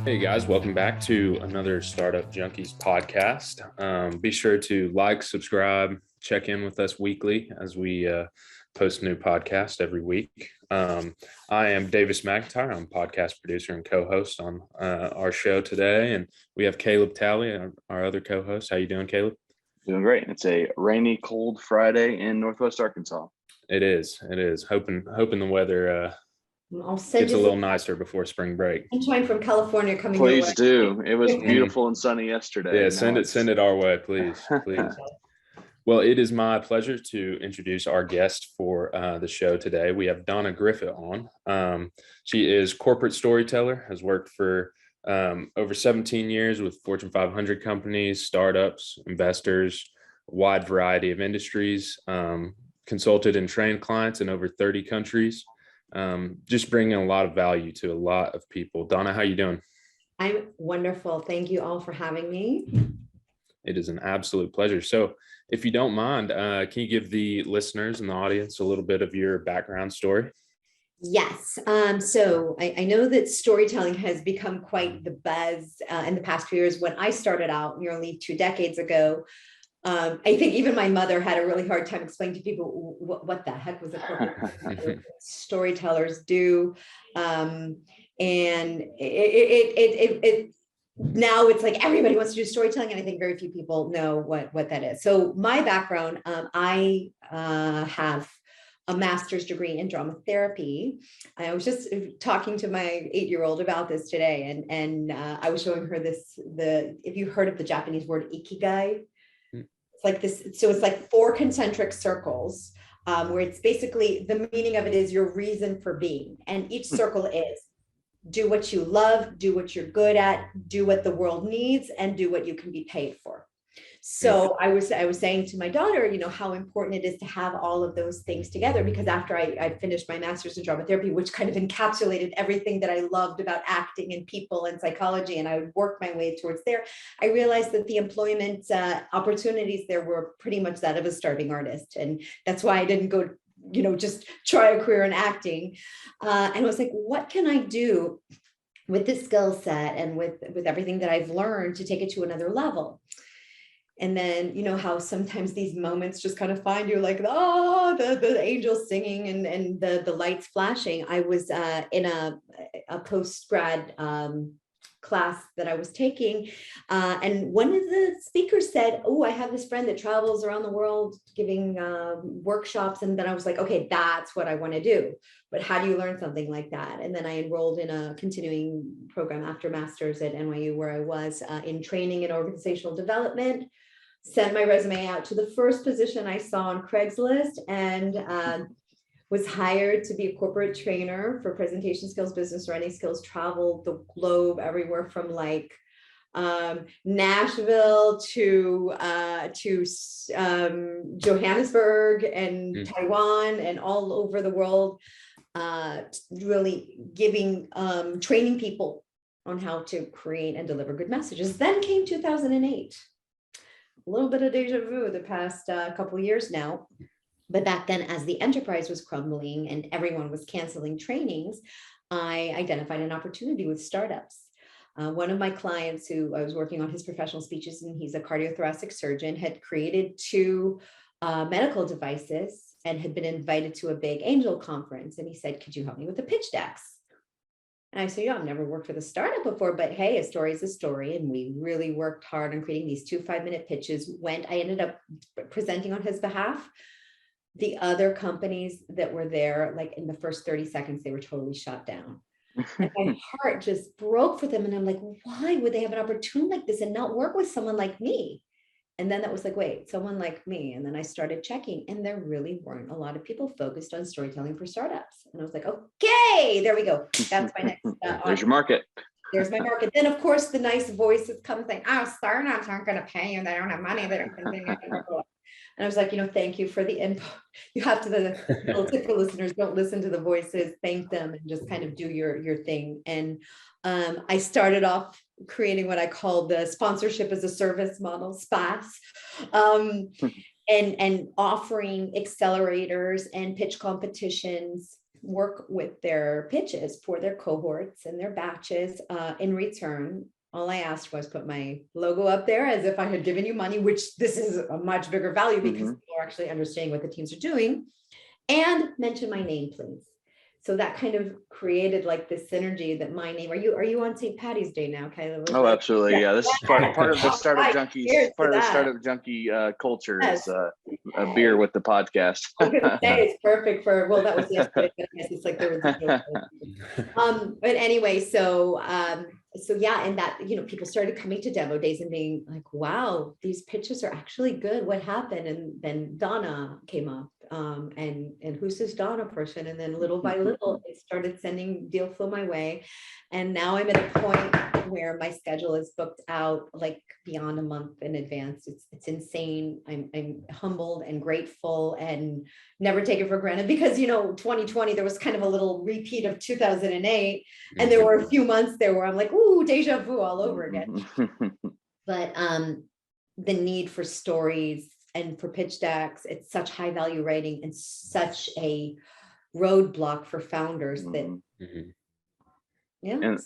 Hey guys, welcome back to another Startup Junkies podcast. Be sure to like, subscribe, check in with us weekly as we post a new podcast every week. I am Davis McEntire. I'm podcast producer and co-host on our show today, and we have Caleb Talley, our other co-host. How you doing, Caleb? Doing great. It's a rainy, cold Friday in Northwest Arkansas. It is. Hoping the weather gets a little nicer before spring break. Sunshine from California coming. Please do. It was beautiful and sunny yesterday. Yeah, send it our way, please. Well, it is my pleasure to introduce our guest for the show today. We have Donna Griffit on. She is corporate storyteller, has worked for over 17 years with Fortune 500 companies, startups, investors, a wide variety of industries, consulted and trained clients in over 30 countries, just bringing a lot of value to a lot of people. Donna, how you doing? I'm wonderful. Thank you all for having me. It is an absolute pleasure. So if you don't mind, can you give the listeners and the audience a little bit of your background story? Yes. So I know that storytelling has become quite the buzz in the past few years. When I started out nearly 2 decades ago, I think even my mother had a really hard time explaining to people what the heck was a corporate storytellers do. And it now it's like everybody wants to do storytelling, and I think very few people know what that is. So my background, I have a master's degree in drama therapy. I was just talking to my 8-year-old about this today, and I was showing her if you heard of the Japanese word ikigai, it's like this. So it's like 4 concentric circles, where it's basically the meaning of it is your reason for being, and each circle is do what you love, do what you're good at, do what the world needs, and do what you can be paid for. So I was saying to my daughter, how important it is to have all of those things together, because after I finished my master's in drama therapy, which kind of encapsulated everything that I loved about acting and people and psychology, and I worked my way towards there, I realized that the employment opportunities there were pretty much that of a starving artist. And that's why I didn't go just try a career in acting. And I was like, what can I do with this skill set and with everything that I've learned to take it to another level? And then, how sometimes these moments just kind of find you, like, the angels singing and the lights flashing. I was in a post-grad class that I was taking, and one of the speakers said, I have this friend that travels around the world giving workshops. And then I was like, okay, that's what I want to do, but how do you learn something like that? And then I enrolled in a continuing program after master's at NYU, where I was in training and organizational development. Sent my resume out to the first position I saw on Craigslist, and was hired to be a corporate trainer for presentation skills, business writing skills, traveled the globe everywhere from like Nashville to Johannesburg and Taiwan and all over the world, really giving training people on how to create and deliver good messages. Then came 2008. A little bit of deja vu the past couple of years now. But back then, as the enterprise was crumbling and everyone was canceling trainings, I identified an opportunity with startups. One of my clients, who I was working on his professional speeches, and he's a cardiothoracic surgeon, had created 2 medical devices and had been invited to a big angel conference. And he said, could you help me with the pitch decks? And I said, I've never worked with a startup before, but hey, a story is a story. And we really worked hard on creating these 2 5-minute pitches. I ended up presenting on his behalf. The other companies that were there, like in the first 30 seconds, they were totally shut down. And my heart just broke for them. And I'm like, why would they have an opportunity like this and not work with someone like me? And then that was like, wait, someone like me. And then I started checking, and there really weren't a lot of people focused on storytelling for startups. And I was like, okay, there we go. That's my next. There's your market. There's my market. Then, of course, the nice voices come saying, startups aren't going to pay you. They don't have money. They don't continue. And I was like, thank you for the input. You have to, the little tip for listeners, don't listen to the voices, thank them, and just kind of do your thing. And I started off creating what I call the sponsorship as a service model, SPAS, and offering accelerators and pitch competitions work with their pitches for their cohorts and their batches. In return, all I asked was put my logo up there as if I had given you money, which this is a much bigger value because people are actually understanding what the teams are doing, and mention my name, please. So that kind of created like this synergy that my name, are you on St. Patty's Day now, Kyla? Oh, absolutely. Yeah, this is part of the startup junkies, Cheers part to of the that. startup junkie culture Yes. is a beer with the podcast. I was gonna say it's perfect for, well, that was yesterday, but I guess it's like there was but anyway, so yeah, and that, you know, people started coming to demo days and being like, wow, these pitches are actually good. What happened? And then Donna came up, and who's this Donna person? And then little by little, it started sending deal flow my way. And now I'm at a point where my schedule is booked out like beyond a month in advance. It's insane. I'm humbled and grateful and never take it for granted because, you know, 2020, there was kind of a little repeat of 2008. And there were a few months there where I'm like, ooh, deja vu all over again. But the need for stories and for pitch decks, it's such high value writing and such a roadblock for founders that, yeah,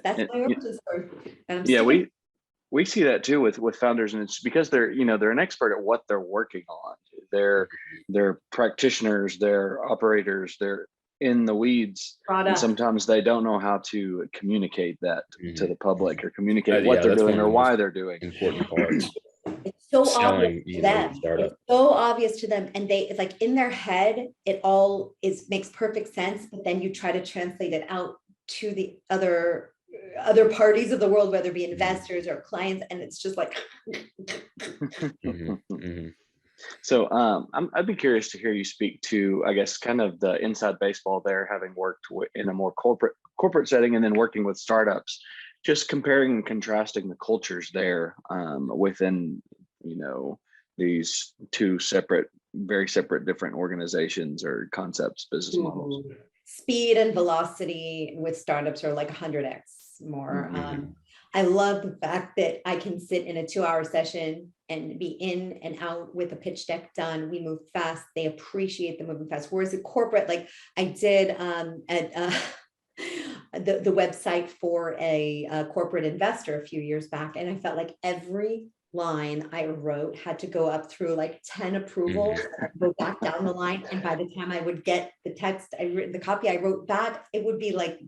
that's my origin story. Yeah, we see that too with founders, and it's because they're an expert at what they're working on. They're practitioners, they're operators, they're in the weeds, and sometimes they don't know how to communicate that to the public or communicate what they're doing or why they're doing. Important parts. It's so obvious to them. It's so obvious to them, and it's like in their head, it all makes perfect sense. But then you try to translate it out to the other parties of the world, whether it be investors or clients, and it's just like. So I'd be curious to hear you speak to, I guess, kind of the inside baseball there, having worked in a more corporate setting and then working with startups, just comparing and contrasting the cultures there within, these two very separate different organizations or concepts, business models. Speed and velocity with startups are like 100x more. I love the fact that I can sit in a 2-hour session and be in and out with a pitch deck done. We move fast. They appreciate the moving fast. Whereas in corporate, like I did at the website for a corporate investor a few years back, and I felt like every line I wrote had to go up through like 10 approvals, go back down the line. And by the time I would get the text, the copy I wrote back, it would be like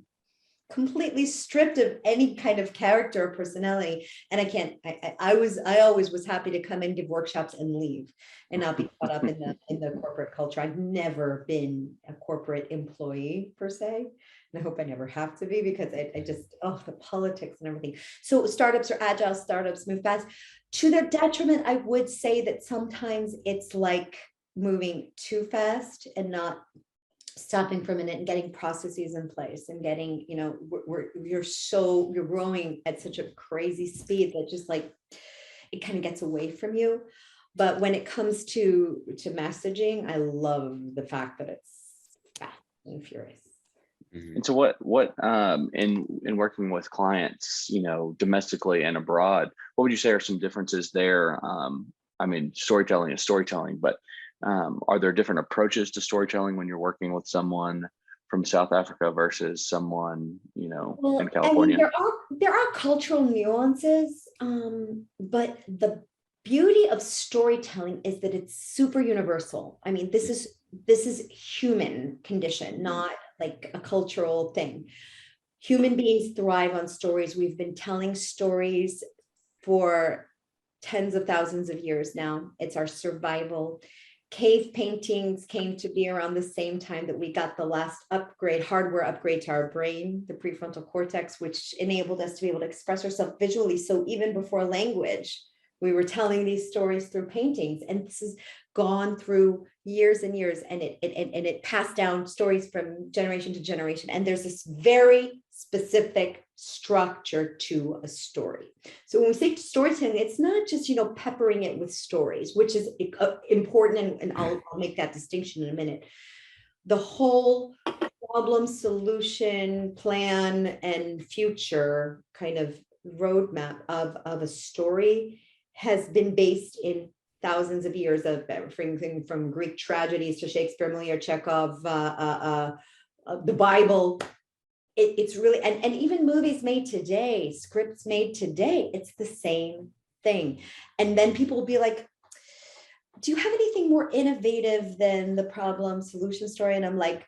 completely stripped of any kind of character or personality. And I always was happy to come and give workshops and leave and not be caught up in the corporate culture. I've never been a corporate employee per se. And I hope I never have to be, because I just, the politics and everything. So startups are agile, startups move fast. To their detriment, I would say that sometimes it's like moving too fast and not stopping for a minute and getting processes in place and getting, you're growing at such a crazy speed that just like, it kind of gets away from you. But when it comes to messaging, I love the fact that it's fast and furious. And so what in working with clients, domestically and abroad, what would you say are some differences there? I mean, storytelling is storytelling, but are there different approaches to storytelling when you're working with someone from South Africa versus someone, in California? I mean, there are cultural nuances, but the beauty of storytelling is that it's super universal. I mean, this is human condition, not like a cultural thing. Human beings thrive on stories. We've been telling stories for tens of thousands of years now. It's our survival. Cave paintings came to be around the same time that we got the last hardware upgrade to our brain, the prefrontal cortex, which enabled us to be able to express ourselves visually. So even before language, we were telling these stories through paintings, and this has gone through years and years, and it passed down stories from generation to generation. And there's this very specific structure to a story. So when we say storytelling, it's not just, peppering it with stories, which is important. And I'll make that distinction in a minute. The whole problem, solution, plan, and future kind of roadmap of a story has been based in thousands of years of everything from Greek tragedies to Shakespeare, Molière, Chekhov, the Bible. It's really, and even movies made today, scripts made today, it's the same thing. And then people will be like, do you have anything more innovative than the problem solution story? And I'm like,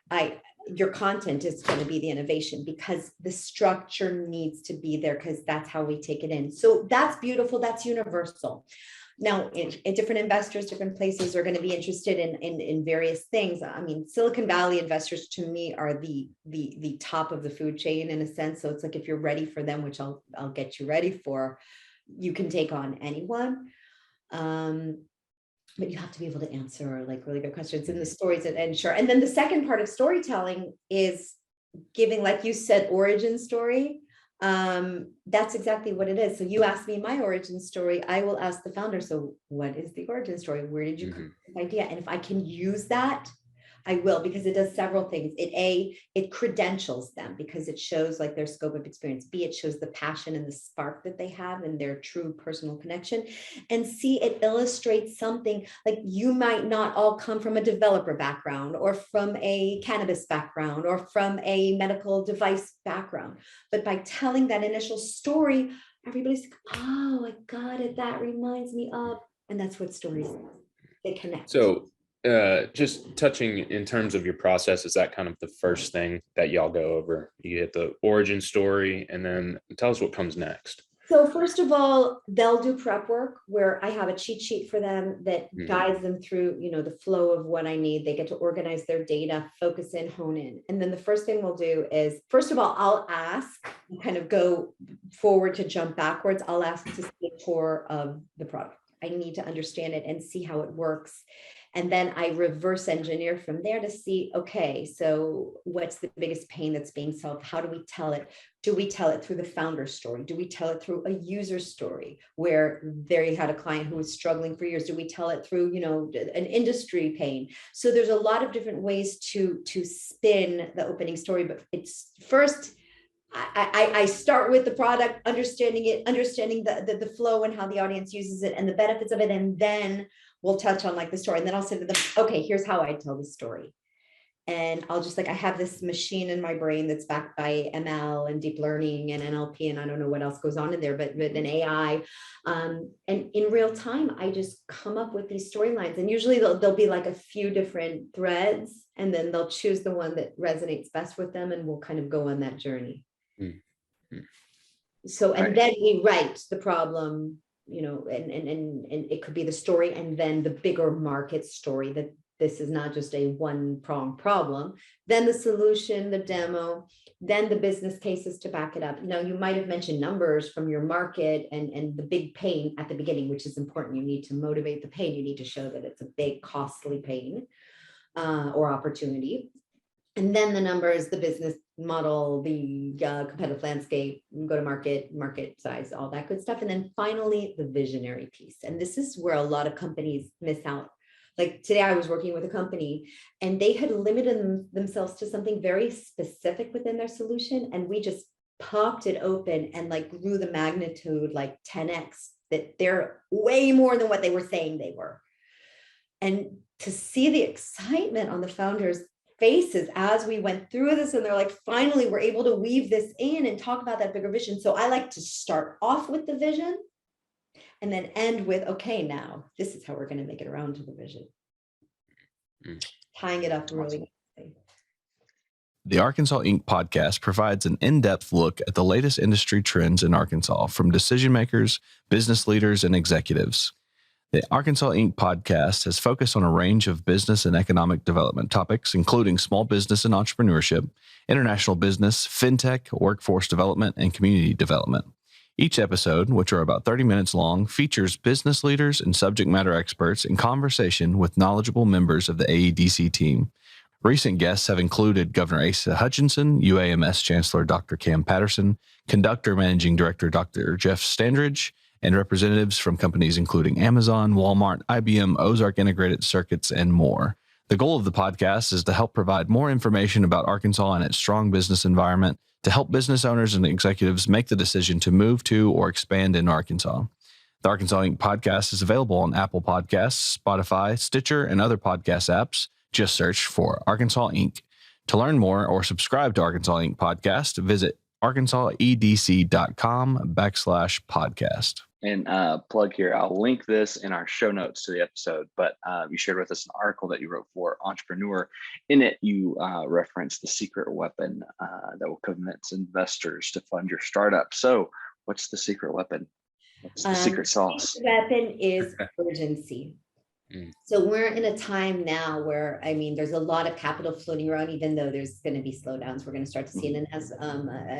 your content is going to be the innovation, because the structure needs to be there, because that's how we take it in. So that's beautiful. That's universal. Now, in different investors, different places are going to be interested in various things. I mean, Silicon Valley investors to me are the top of the food chain in a sense. So it's like, if you're ready for them, which I'll get you ready for, you can take on anyone. But you have to be able to answer like really good questions in the stories, and sure. And then the second part of storytelling is giving, like you said, origin story. That's exactly what it is. So you ask me my origin story, I will ask the founder, so what is the origin story? Where did you come up with this idea? And if I can use that, I will, because it does several things. It credentials them, because it shows like their scope of experience. B, it shows the passion and the spark that they have and their true personal connection. And C, it illustrates something like you might not all come from a developer background, or from a cannabis background, or from a medical device background. But by telling that initial story, everybody's like, oh, I got it. That reminds me of, and that's what stories are. They connect. So just touching in terms of your process, is that kind of the first thing that y'all go over? You get the origin story, and then tell us what comes next. So first of all, they'll do prep work where I have a cheat sheet for them that guides them through, the flow of what I need. They get to organize their data, focus in, hone in. And then the first thing we'll do is, first of all, I'll ask, kind of go forward to jump backwards. I'll ask to see a tour of the product. I need to understand it and see how it works. And then I reverse engineer from there to see, okay, so what's the biggest pain that's being solved? How do we tell it? Do we tell it through the founder story? Do we tell it through a user story where there you had a client who was struggling for years? Do we tell it through, an industry pain? So there's a lot of different ways to spin the opening story, but it's first, I start with the product, understanding it, understanding the flow and how the audience uses it and the benefits of it. And then we'll touch on like the story. And then I'll say to them, okay, here's how I tell the story. And I'll just I have this machine in my brain that's backed by ML and deep learning and NLP, and I don't know what else goes on in there, but an AI. And in real time, I just come up with these storylines. And usually there'll be like a few different threads, and then they'll choose the one that resonates best with them, and we'll kind of go on that journey. Mm-hmm. So, and then we write the problem, and it could be the story, and then the bigger market story, that this is not just a one-pronged problem, then the solution, the demo, then the business cases to back it up. You might have mentioned numbers from your market and the big pain at the beginning, which is important. You need to motivate the pain. You need to show that it's a big, costly pain or opportunity. And then the numbers, the business model, the competitive landscape, go to market size, all that good stuff. And then finally, the visionary piece. And this is where a lot of companies miss out. Like today, I was working with a company and they had limited themselves to something very specific within their solution. And we just popped it open and grew the magnitude 10x, that they're way more than what they were saying they were. And to see the excitement on the founders' faces as we went through this, and they're like, finally, we're able to weave this in and talk about that bigger vision. So I like to start off with the vision and then end with, okay, now this is how we're going to make it around to the vision. Tying it up really nicely. The Arkansas Inc. podcast provides an in-depth look at the latest industry trends in Arkansas from decision makers, business leaders, and executives. The Arkansas Inc. podcast has focused on a range of business and economic development topics, including small business and entrepreneurship, international business, fintech, workforce development, and community development. Each episode, which are about 30 minutes long, features business leaders and subject matter experts in conversation with knowledgeable members of the AEDC team. Recent guests have included Governor Asa Hutchinson, UAMS Chancellor Dr. Cam Patterson, Conductor Managing Director Dr. Jeff Standridge, and representatives from companies including Amazon, Walmart, IBM, Ozark Integrated Circuits, and more. The goal of the podcast is to help provide more information about Arkansas and its strong business environment, to help business owners and executives make the decision to move to or expand in Arkansas. The Arkansas Inc. podcast is available on Apple Podcasts, Spotify, Stitcher, and other podcast apps. Just search for Arkansas Inc. To learn more or subscribe to Arkansas Inc. podcast, visit arkansasedc.com/podcast. And plug here, I'll link this in our show notes to the episode, but you shared with us an article that you wrote for Entrepreneur. In it, you reference the secret weapon that will convince investors to fund your startup. So what's the secret weapon? What's the secret sauce? The weapon is urgency. So we're in a time now where, I mean, there's a lot of capital floating around, even though there's going to be slowdowns. We're going to start to see it. And as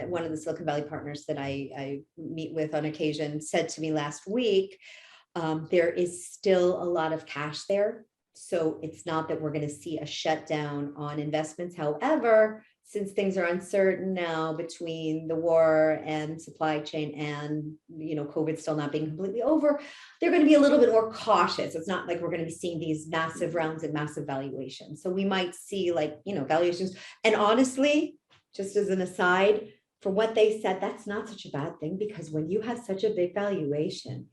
one of the Silicon Valley partners that I meet with on occasion said to me last week, there is still a lot of cash there. So it's not that we're going to see a shutdown on investments. However, since things are uncertain now between the war and supply chain and, COVID still not being completely over, they're going to be a little bit more cautious. It's not like we're going to be seeing these massive rounds and massive valuations. So we might see valuations. And honestly, just as an aside, for what they said, that's not such a bad thing, because when you have such a big valuation,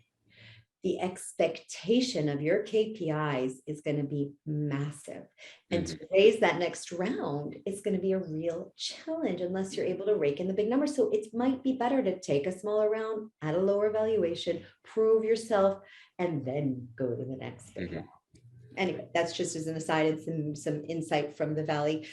the expectation of your KPIs is going to be massive. And to raise that next round is going to be a real challenge unless you're able to rake in the big numbers. So it might be better to take a smaller round at a lower valuation, prove yourself, and then go to the next big round. Anyway, that's just as an aside and some insight from the Valley.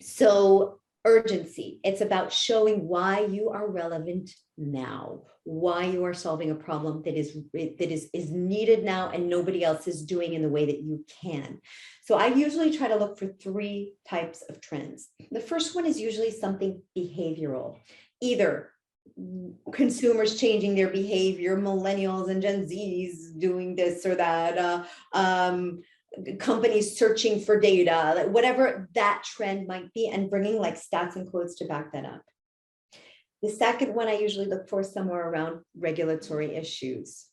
So urgency, it's about showing why you are relevant now, why you are solving a problem that is needed now and nobody else is doing in the way that you can. So I usually try to look for 3 types of trends. The first one is usually something behavioral, either consumers changing their behavior, millennials and Gen Zs doing this or that, companies searching for data, whatever that trend might be, and bringing stats and quotes to back that up. The second one I usually look for somewhere around regulatory issues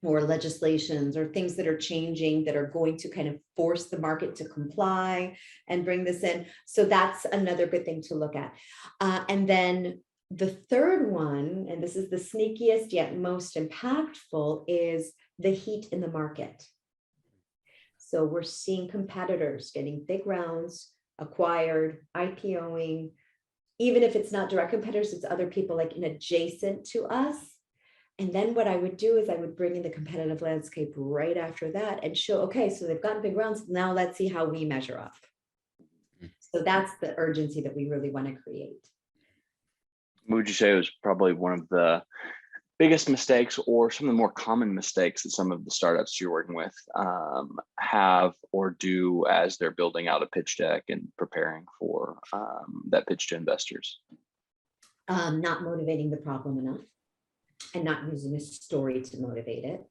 or legislations or things that are changing that are going to kind of force the market to comply and bring this in. So that's another good thing to look at. And then the third one, and this is the sneakiest yet most impactful, is the heat in the market. So we're seeing competitors getting big rounds, acquired, IPOing. Even if it's not direct competitors, it's other people in adjacent to us. And then what I would do is I would bring in the competitive landscape right after that and show, okay, so they've gotten big rounds. Now let's see how we measure up. So that's the urgency that we really want to create. What would you say was probably one of the biggest mistakes or some of the more common mistakes that some of the startups you're working with have or do as they're building out a pitch deck and preparing for that pitch to investors? Not motivating the problem enough and not using a story to motivate it.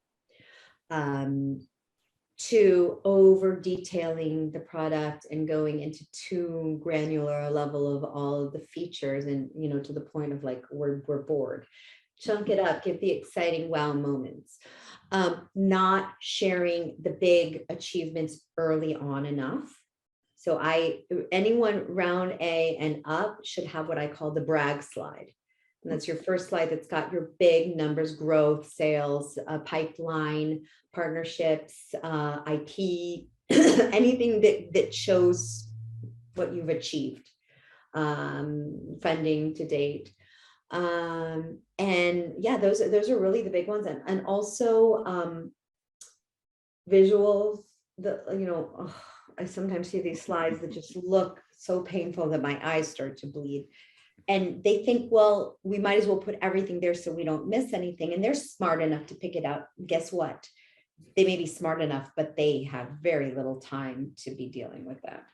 2, over detailing the product and going into too granular a level of all of the features and, to the point of we're bored. Chunk it up, give the exciting wow moments. Not sharing the big achievements early on enough. So anyone round A and up should have what I call the brag slide. And that's your first slide that's got your big numbers, growth, sales, pipeline, partnerships, IP, anything that shows what you've achieved, funding to date. And yeah, those are really the big ones. And also visuals, I sometimes see these slides that just look so painful that my eyes start to bleed. And they think, well, we might as well put everything there so we don't miss anything. And they're smart enough to pick it out. Guess what? They may be smart enough, but they have very little time to be dealing with that.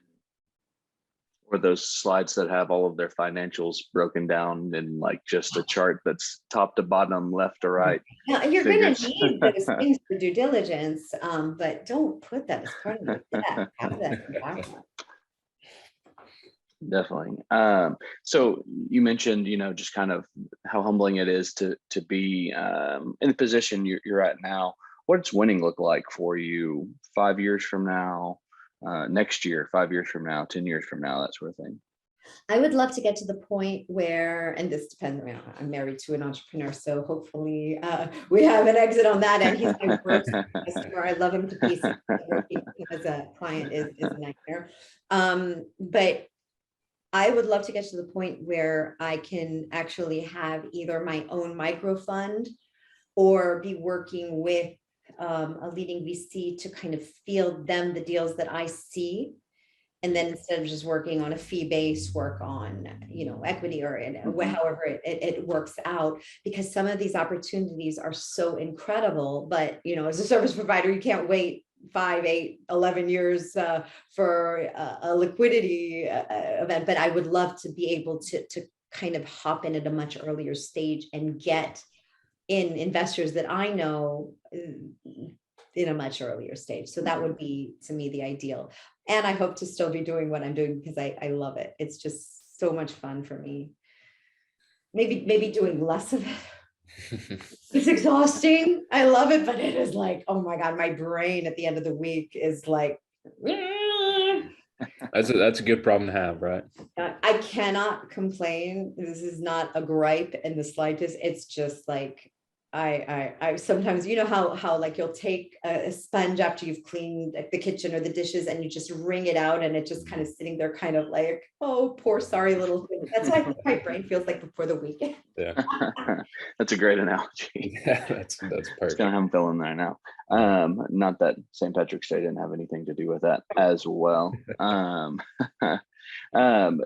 Or those slides that have all of their financials broken down in just a chart that's top to bottom, left to right. Now, you're going to need those things for due diligence, but don't put that as part of the deck. Have that in backup. Definitely. So you mentioned, just kind of how humbling it is to be in the position you're at now. What does winning look like for you 5 years from now, next year, 5 years from now, 10 years from now, that sort of thing? I would love to get to the point where, and this depends, I'm married to an entrepreneur, so hopefully we have an exit on that end. He's my worst customer. I love him to pieces. Working as a client is a nightmare. But I would love to get to the point where I can actually have either my own micro fund or be working with a leading VC to kind of field them the deals that I see. And then instead of just working on a fee base, work on, equity or however it works out, because some of these opportunities are so incredible. But, as a service provider, you can't wait 5, 8, 11 years for a liquidity event. But I would love to be able to kind of hop in at a much earlier stage and get in investors that I know in a much earlier stage. So that would be, to me, the ideal. And I hope to still be doing what I'm doing because I love it. It's just so much fun for me. Maybe doing less of it. It's exhausting. I love it, but it is like, oh my God, my brain at the end of the week is like, That's a good problem to have, right? I cannot complain. This is not a gripe in the slightest. It's just like, I sometimes, how like you'll take a sponge after you've cleaned like the kitchen or the dishes and you just wring it out and it just kind of sitting there kind of like, oh, poor, sorry little thing. That's what I think my brain feels like before the weekend. Yeah. That's a great analogy. Yeah, that's perfect. It's kind of how I'm feeling right now. Not that St. Patrick's Day didn't have anything to do with that as well.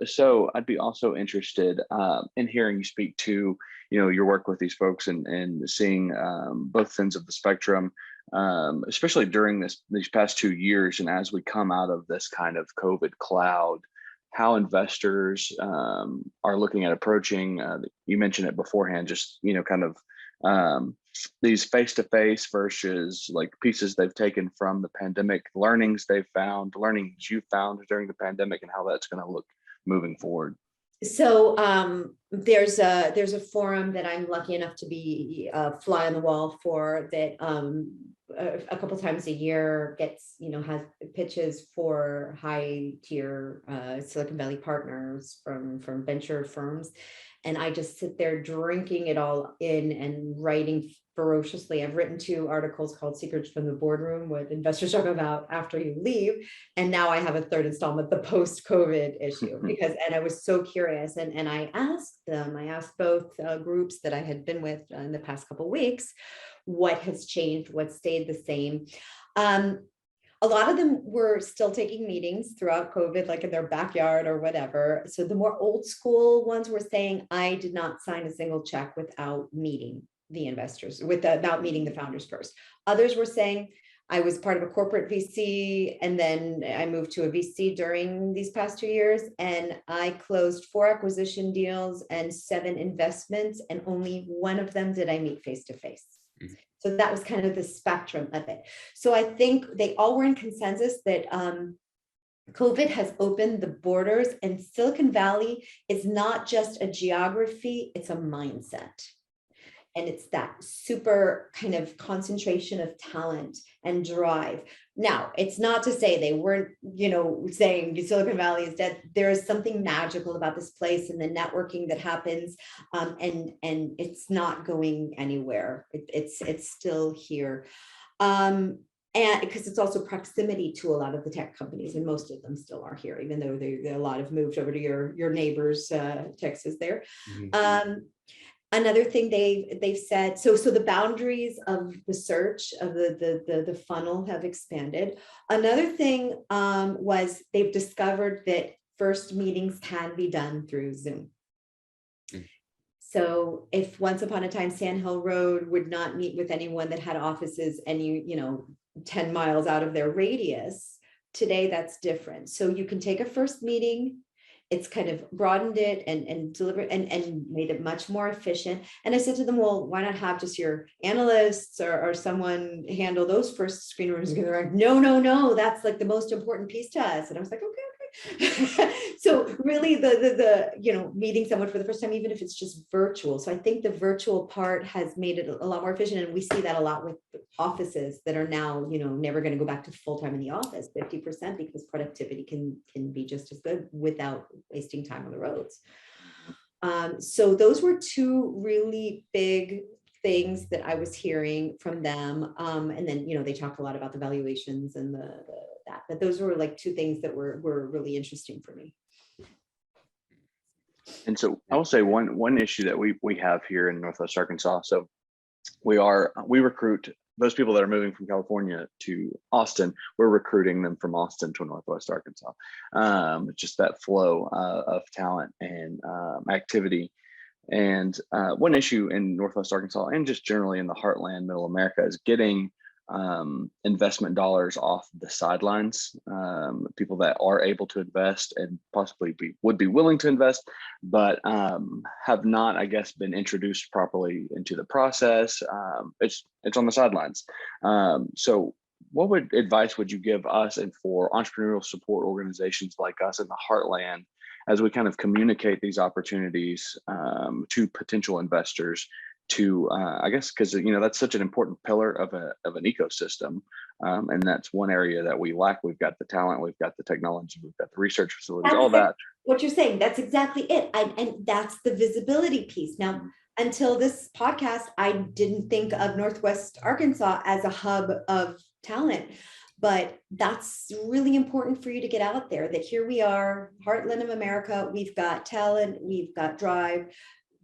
So I'd be also interested in hearing you speak to, your work with these folks and seeing both ends of the spectrum, especially during these past 2 years. And as we come out of this kind of COVID cloud, how investors are looking at approaching, you mentioned it beforehand, just, kind of these face-to-face versus like pieces they've taken from the pandemic, learnings you found during the pandemic, and how that's going to look moving forward. So there's a forum that I'm lucky enough to be a fly on the wall for that a couple times a year gets, has pitches for high tier Silicon Valley partners from venture firms. And I just sit there drinking it all in and writing ferociously. I've written 2 articles called Secrets from the Boardroom, what investors talk about after you leave. And now I have a 3rd installment, the post-COVID issue, and I was so curious. And I asked both groups that I had been with in the past couple of weeks, what has changed, what stayed the same. A lot of them were still taking meetings throughout COVID, like in their backyard or whatever. So the more old school ones were saying, I did not sign a single check without meeting the investors, without meeting the founders first. Others were saying, I was part of a corporate VC, and then I moved to a VC during these past 2 years, and I closed 4 acquisition deals and 7 investments, and only one of them did I meet face to face. So that was kind of the spectrum of it. So I think they all were in consensus that COVID has opened the borders, and Silicon Valley is not just a geography, it's a mindset. And it's that super kind of concentration of talent and drive. Now, it's not to say they weren't, saying Silicon Valley is dead. There is something magical about this place and the networking that happens, and it's not going anywhere. It's still here. And because it's also proximity to a lot of the tech companies, and most of them still are here, even though a lot have moved over to your neighbors, Texas there. Mm-hmm. Another thing they've said, so the boundaries of the search of the funnel have expanded. Another thing was they've discovered that first meetings can be done through Zoom. So if once upon a time Sand Hill Road would not meet with anyone that had offices any 10 miles out of their radius, today that's different. So you can take a first meeting. It's kind of broadened it and delivered and made it much more efficient. And I said to them, well, why not have just your analysts or someone handle those first screen rooms? And they're like, no, that's like the most important piece to us. And I was like, okay, So really the meeting someone for the first time, even if it's just virtual. So I think the virtual part has made it a lot more efficient. And we see that a lot with offices that are now, never going to go back to full time in the office, 50%, because productivity can be just as good without wasting time on the roads. So those were two really big things that I was hearing from them. And then, they talk a lot about the valuations and that, but those were like two things that were really interesting for me. And so I will say one issue that we have here in Northwest Arkansas. So we recruit those people that are moving from California to Austin. We're recruiting them from Austin to Northwest Arkansas. Just that flow of talent and activity. And one issue in Northwest Arkansas and just generally in the heartland, Middle America, is getting investment dollars off the sidelines. People that are able to invest and possibly would be willing to invest, but have not, I guess, been introduced properly into the process. It's on the sidelines. So what advice would you give us and for entrepreneurial support organizations like us in the heartland as we kind of communicate these opportunities to potential investors? To I guess, because that's such an important pillar of an ecosystem, and that's one area that we lack. We've got the talent, we've got the technology, we've got the research facilities, all that. What you're saying, that's exactly it. And that's the visibility piece. Now, until this podcast, I didn't think of Northwest Arkansas as a hub of talent, but that's really important for you to get out there, that here we are, heartland of America, we've got talent, we've got drive.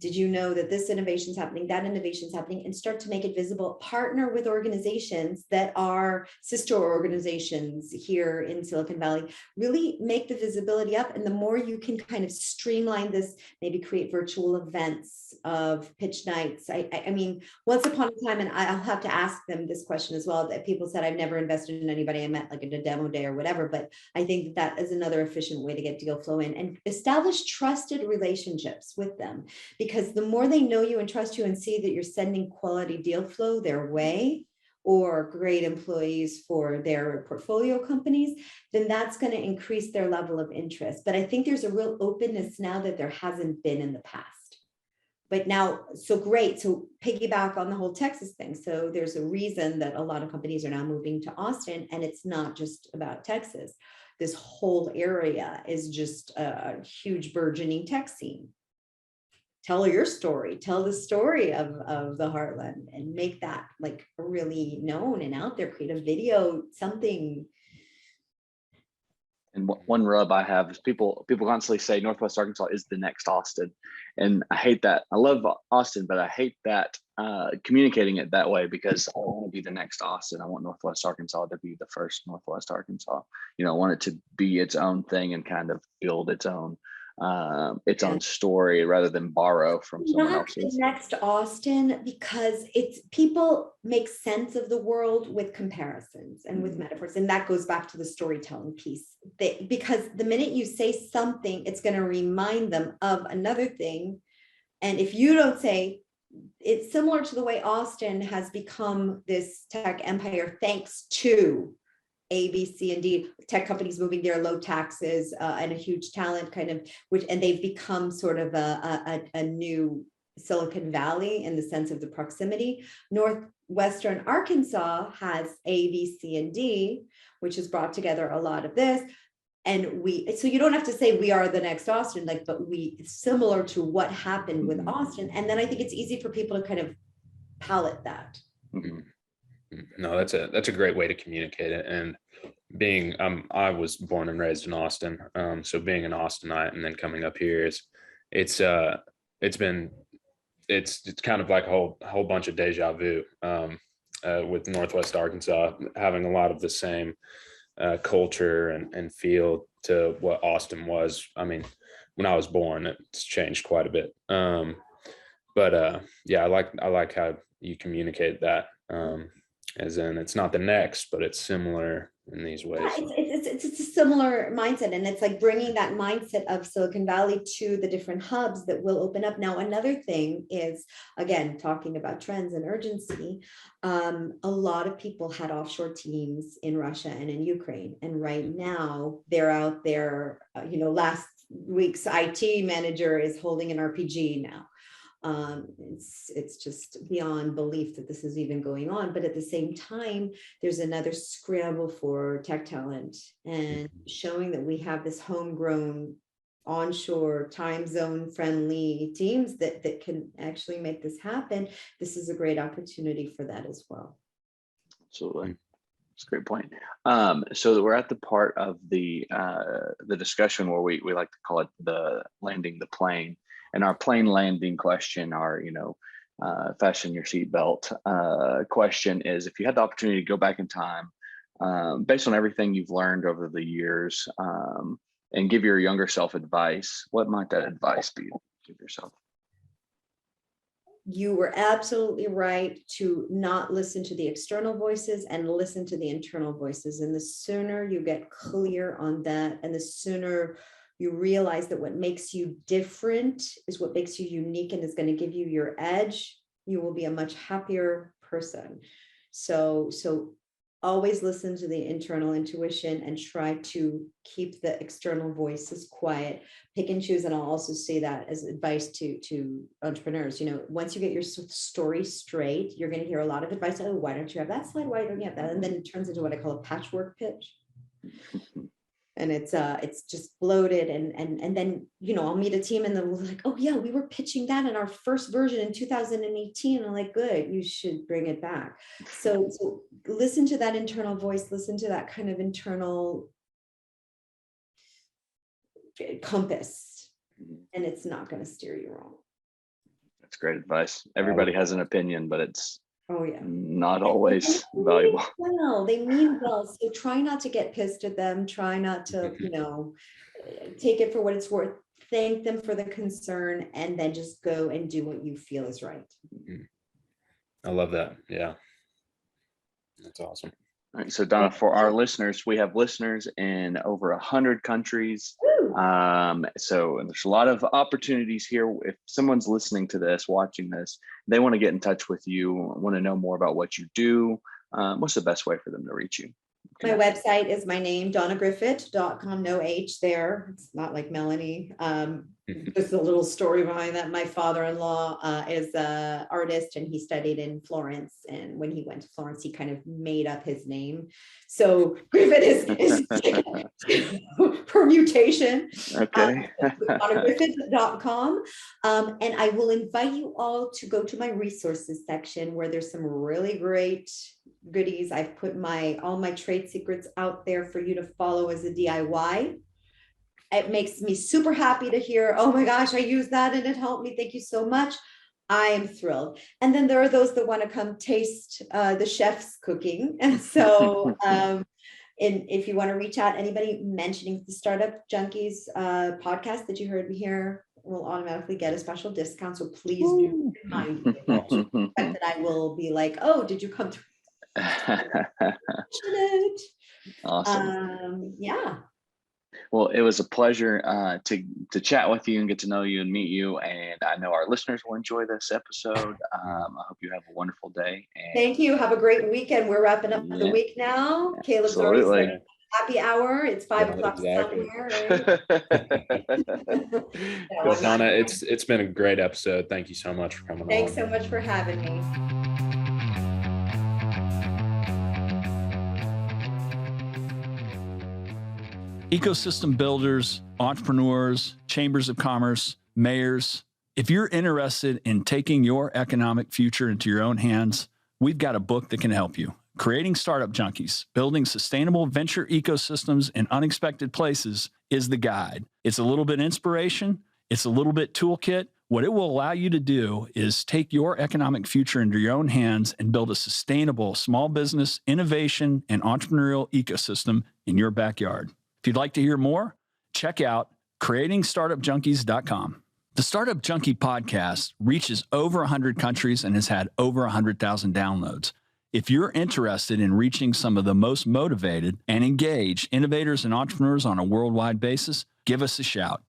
Did you know that this innovation is happening, that innovation is happening, and start to make it visible? Partner with organizations that are sister organizations here in Silicon Valley. Really make the visibility up. And the more you can kind of streamline this, maybe create virtual events of pitch nights. I mean, once upon a time, and I'll have to ask them this question as well, that people said, I've never invested in anybody I met like at a demo day or whatever, but I think that is another efficient way to get deal flow in and establish trusted relationships with them. Because the more they know you and trust you and see that you're sending quality deal flow their way or great employees for their portfolio companies, then that's going to increase their level of interest. But I think there's a real openness now that there hasn't been in the past. But now, so great. So piggyback on the whole Texas thing. So there's a reason that a lot of companies are now moving to Austin, and it's not just about Texas. This whole area is just a huge burgeoning tech scene. Tell your story, tell the story of the heartland and make that like really known and out there, create a video, something. And one rub I have is people constantly say Northwest Arkansas is the next Austin. And I hate that. I love Austin, but I hate that communicating it that way, because I want to be the next Austin. I want Northwest Arkansas to be the first Northwest Arkansas. I want it to be its own thing and kind of build its own own story rather than borrow from someone else's. Next Austin, because it's people make sense of the world with comparisons and with metaphors, and that goes back to the storytelling piece. Because the minute you say something, it's going to remind them of another thing, and if you don't say, it's similar to the way Austin has become this tech empire thanks to A, B, C, and D, tech companies moving there, low taxes and a huge talent kind of, and they've become sort of a new Silicon Valley in the sense of the proximity. Northwestern Arkansas has A, B, C, and D, which has brought together a lot of this. And so you don't have to say we are the next Austin, but similar to what happened with Austin. And then I think it's easy for people to kind of palate that. Mm-hmm. No, that's a great way to communicate it. And being, I was born and raised in Austin. So being an Austinite and then coming up here it's kind of like a whole bunch of deja vu, with Northwest Arkansas having a lot of the same, culture and feel to what Austin was. I mean, when I was born, it's changed quite a bit. But yeah, I like how you communicate that. as in it's not the next, but it's similar in these ways. Yeah, it's a similar mindset, and it's like bringing that mindset of Silicon Valley to the different hubs that will open up. Now, another thing is, again, talking about trends and urgency, a lot of people had offshore teams in Russia and in Ukraine, and right now they're out there. Last week's IT manager is holding an RPG now. It's just beyond belief that this is even going on. But at the same time, there's another scramble for tech talent, and showing that we have this homegrown, onshore, time zone friendly teams that can actually make this happen. This is a great opportunity for that as well. Absolutely. That's a great point. So we're at the part of the discussion where we like to call it the landing the plane. And our plane landing question, our, fasten your seatbelt question is, if you had the opportunity to go back in time, based on everything you've learned over the years, and give your younger self advice, what might that advice be? Give yourself. You were absolutely right to not listen to the external voices and listen to the internal voices. And the sooner you get clear on that, and the sooner you realize that what makes you different is what makes you unique and is going to give you your edge, you will be a much happier person. So always listen to the internal intuition and try to keep the external voices quiet. Pick and choose. And I'll also say that as advice to entrepreneurs. Once you get your story straight, you're going to hear a lot of advice. Oh, why don't you have that slide? Why don't you have that? And then it turns into what I call a patchwork pitch. And it's just bloated, and then I'll meet a team and they're like, oh yeah, we were pitching that in our first version in 2018. And I'm like, good, you should bring it back. So listen to that internal voice, listen to that kind of internal compass, and it's not going to steer you wrong. That's great advice. Everybody has an opinion, but it's not always valuable. Well, they mean well. So try not to get pissed at them. Try not to, take it for what it's worth. Thank them for the concern, and then just go and do what you feel is right. I love that. Yeah. That's awesome. All right, so Donna, for our listeners, we have listeners in over 100 countries. So there's a lot of opportunities here. If someone's listening to this, watching this, they want to get in touch with you, want to know more about what you do, what's the best way for them to reach you? My website is my name, donnagriffit.com, no H there. It's not like Melanie. Just a little story behind that. My father-in-law is an artist, and he studied in Florence. And when he went to Florence, he kind of made up his name. So Griffit is permutation. Okay. Donnagriffit.com. And I will invite you all to go to my resources section, where there's some really great goodies. I've put all my trade secrets out there for you to follow as a DIY. It makes me super happy to hear, oh my gosh, I used that and it helped me. Thank you so much. I am thrilled. And then there are those that want to come taste the chef's cooking. And so and if you want to reach out, anybody mentioning the Startup Junkies podcast that you heard me here will automatically get a special discount. So please do remind me that I will be like, oh, did you come through? Awesome. Yeah. Well, it was a pleasure to chat with you and get to know you and meet you. And I know our listeners will enjoy this episode. I hope you have a wonderful day. And thank you. Have a great weekend. We're wrapping up the week now. Caleb's already said happy hour. It's 5 o'clock somewhere. Right? Well, Donna, it's been a great episode. Thank you so much for coming on. Thanks so much for having me. Ecosystem builders, entrepreneurs, chambers of commerce, mayors, if you're interested in taking your economic future into your own hands, we've got a book that can help you. Creating Startup Junkies, Building Sustainable Venture Ecosystems in Unexpected Places is the guide. It's a little bit inspiration. It's a little bit toolkit. What it will allow you to do is take your economic future into your own hands and build a sustainable small business, innovation, and entrepreneurial ecosystem in your backyard. If you'd like to hear more, check out creatingstartupjunkies.com. The Startup Junkie podcast reaches over 100 countries and has had over 100,000 downloads. If you're interested in reaching some of the most motivated and engaged innovators and entrepreneurs on a worldwide basis, give us a shout.